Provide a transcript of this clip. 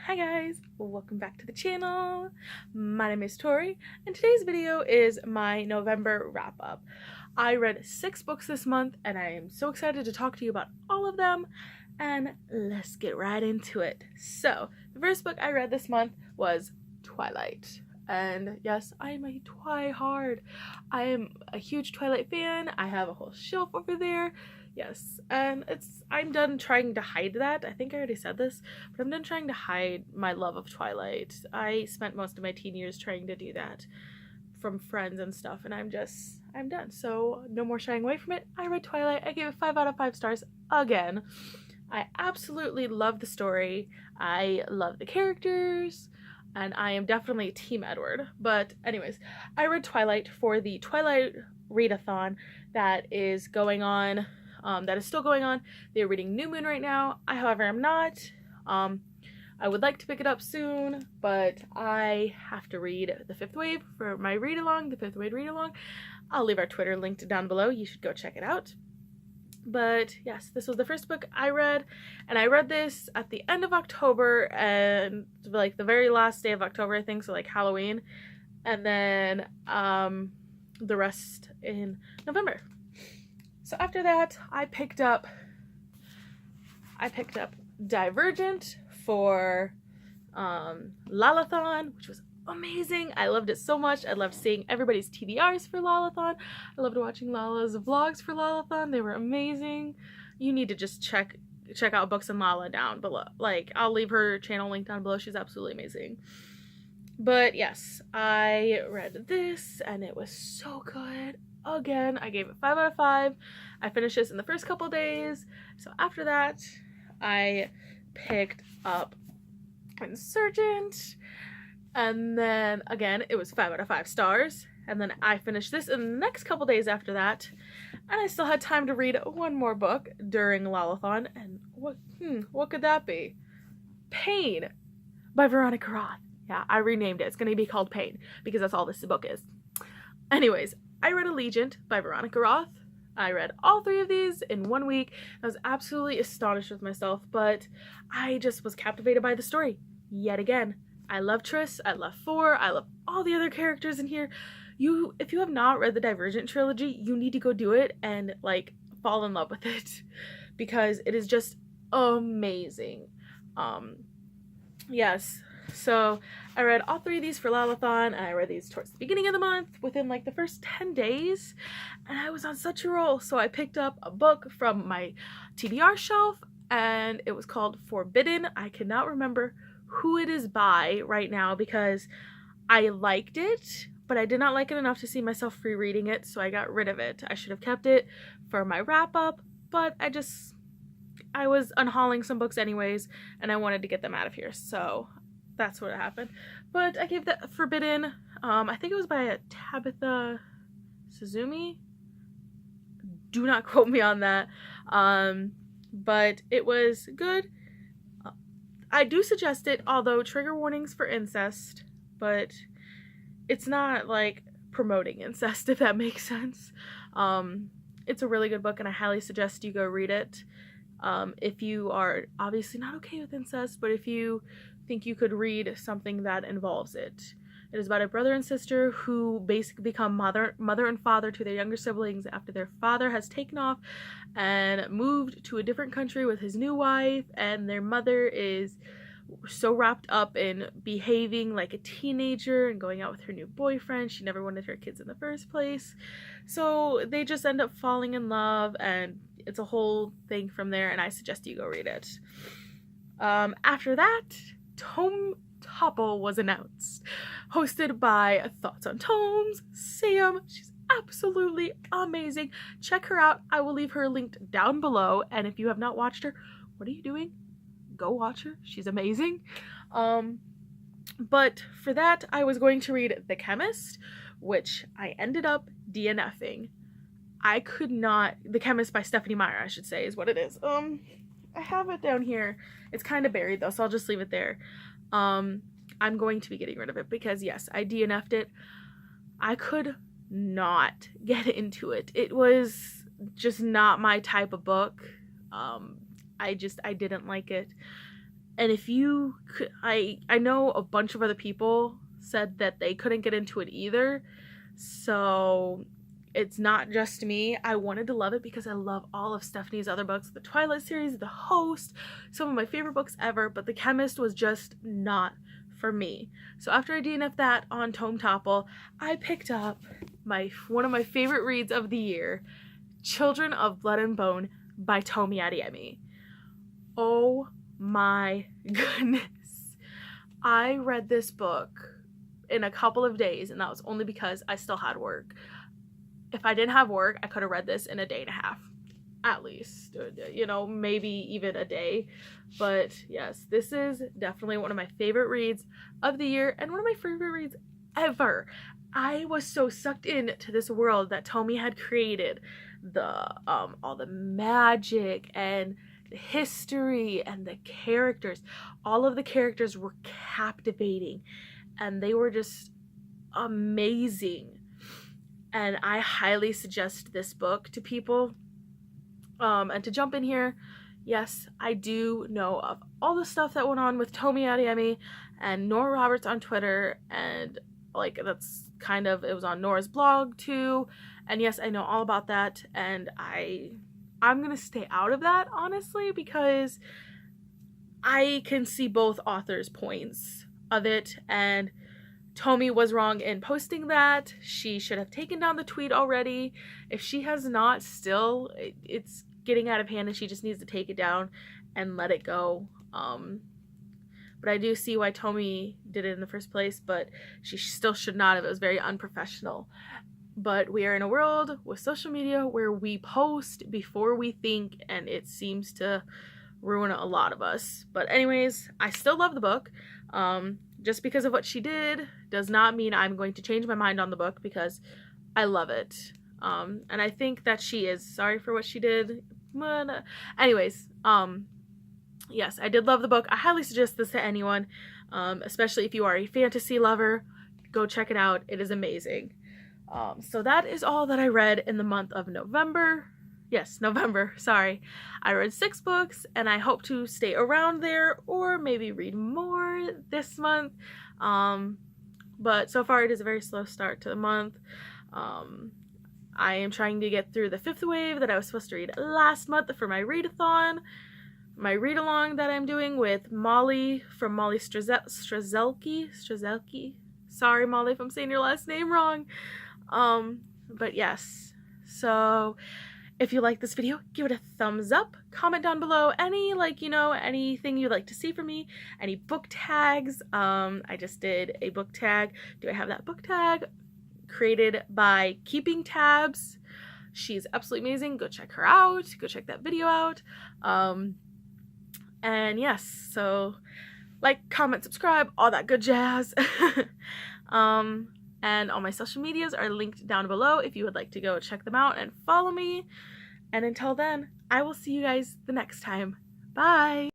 Hi guys, welcome back to the channel. My name is Tori and today's video is my November wrap up. I read 6 books this month and I am so excited to talk to you about all of them, and let's get right into it. So the first book I read this month was Twilight. And yes, I am a Twihard. I am a huge Twilight fan. I have a whole shelf over there. Yes, and I'm done trying to hide that. I think I already said this, but I'm done trying to hide my love of Twilight. I spent most of my teen years trying to do that from friends and stuff, and I'm done. So no more shying away from it. I read Twilight. I gave it 5 out of 5 stars again. I absolutely love the story. I love the characters. And I am definitely Team Edward. But anyways, I read Twilight for the Twilight readathon that is going on. That is still going on. They're reading New Moon right now. I, however, am not. I would like to pick it up soon, but I have to read The Fifth Wave for my read-along, the Fifth Wave read-along. I'll leave our Twitter linked down below. You should go check it out. But yes, this was the first book I read, and I read this at the end of October and like the very last day of October, I think, so like Halloween, and then the rest in November. So after that, I picked up Divergent for Lalathon, which was amazing. I loved it so much. I loved seeing everybody's TBRs for Lalathon. I loved watching Lala's vlogs for Lalathon. They were amazing. You need to just check out Books and Lala down below. Like, I'll leave her channel link down below. She's absolutely amazing. But yes, I read this and it was so good. Again, I gave it 5 out of 5. I finished this in the first couple days. So after that, I picked up Insurgent. And then again, it was 5 out of 5 stars. And then I finished this in the next couple days after that. And I still had time to read one more book during Lalathon. And what could that be? Pain by Veronica Roth. Yeah, I renamed it. It's going to be called Pain because that's all this book is. Anyways, I read Allegiant by Veronica Roth. I read all 3 of these in 1 week. I was absolutely astonished with myself, but I just was captivated by the story yet again. I love Triss, I love Four, I love all the other characters in here. If you have not read the Divergent trilogy, you need to go do it and like fall in love with it because it is just amazing. Yes, so I read all 3 of these for Lalathon, and I read these towards the beginning of the month within like the first 10 days, and I was on such a roll. So I picked up a book from my TBR shelf and it was called Forbidden. I cannot remember who it is by right now because I liked it, but I did not like it enough to see myself rereading it, so I got rid of it. I should have kept it for my wrap-up, but I was unhauling some books anyways, and I wanted to get them out of here, so that's what happened. But I gave that Forbidden, I think it was by Tabitha Suzumi. Do not quote me on that, but it was good. I do suggest it, although trigger warnings for incest, but it's not like promoting incest, if that makes sense. It's a really good book and I highly suggest you go read it. If you are obviously not okay with incest, but if you think you could read something that involves it. It is about a brother and sister who basically become mother and father to their younger siblings after their father has taken off and moved to a different country with his new wife, and their mother is so wrapped up in behaving like a teenager and going out with her new boyfriend. She never wanted her kids in the first place. So they just end up falling in love, and it's a whole thing from there, and I suggest you go read it. After that, Tome Topple was announced, hosted by Thoughts on Tomes, Sam. She's absolutely amazing. Check her out. I will leave her linked down below, and if you have not watched her, what are you doing? Go watch her. She's amazing. But for that, I was going to read The Chemist, which I ended up DNFing. I could not... The Chemist by Stephanie Meyer, I should say, is what it is. I have it down here. It's kind of buried though, so I'll just leave it there. I'm going to be getting rid of it because yes, I DNF'd it. I could not get into it. It was just not my type of book. I didn't like it. And if you could, I know a bunch of other people said that they couldn't get into it either, so it's not just me. I wanted to love it because I love all of Stephanie's other books, the Twilight series, The Host, some of my favorite books ever, but The Chemist was just not for me. So after I DNF'd that on Tome Topple, I picked up one of my favorite reads of the year, Children of Blood and Bone by Tomi Adeyemi. Oh my goodness. I read this book in a couple of days, and that was only because I still had work. If I didn't have work, I could have read this in a day and a half, at least, you know, maybe even a day. But yes, this is definitely one of my favorite reads of the year and one of my favorite reads ever. I was so sucked into this world that Tomi had created, all the magic and the history and the characters. All of the characters were captivating and they were just amazing. And I highly suggest this book to people. And to jump in here, yes, I do know of all the stuff that went on with Tomi Adeyemi and Nora Roberts on Twitter, and like that's kind of, it was on Nora's blog too. And yes, I know all about that, and I'm gonna stay out of that, honestly, because I can see both authors' points of it, and Tomi was wrong in posting that. She should have taken down the tweet already. If she has not, still, it's getting out of hand and she just needs to take it down and let it go. But I do see why Tomi did it in the first place, but she still should not have. It was very unprofessional. But we are in a world with social media where we post before we think, and it seems to ruin a lot of us. But anyways, I still love the book. Just because of what she did does not mean I'm going to change my mind on the book, because I love it. And I think that she is sorry for what she did. But anyways, yes, I did love the book. I highly suggest this to anyone, especially if you are a fantasy lover. Go check it out. It is amazing. So that is all that I read in the month of November. Yes, November, sorry. I read 6 books, and I hope to stay around there or maybe read more this month. But so far it is a very slow start to the month. I am trying to get through the 5th wave that I was supposed to read last month for my readathon. My read-along that I'm doing with Molly from Molly Strzelki. Sorry, Molly, if I'm saying your last name wrong. But yes, so if you like this video, give it a thumbs up, comment down below any, anything you'd like to see from me, any book tags. I just did a book tag. Do I have that book tag? Created by Keeping Tabs. She's absolutely amazing. Go check her out. Go check that video out. And yes, so like, comment, subscribe, all that good jazz. And all my social medias are linked down below if you would like to go check them out and follow me. And until then, I will see you guys the next time. Bye!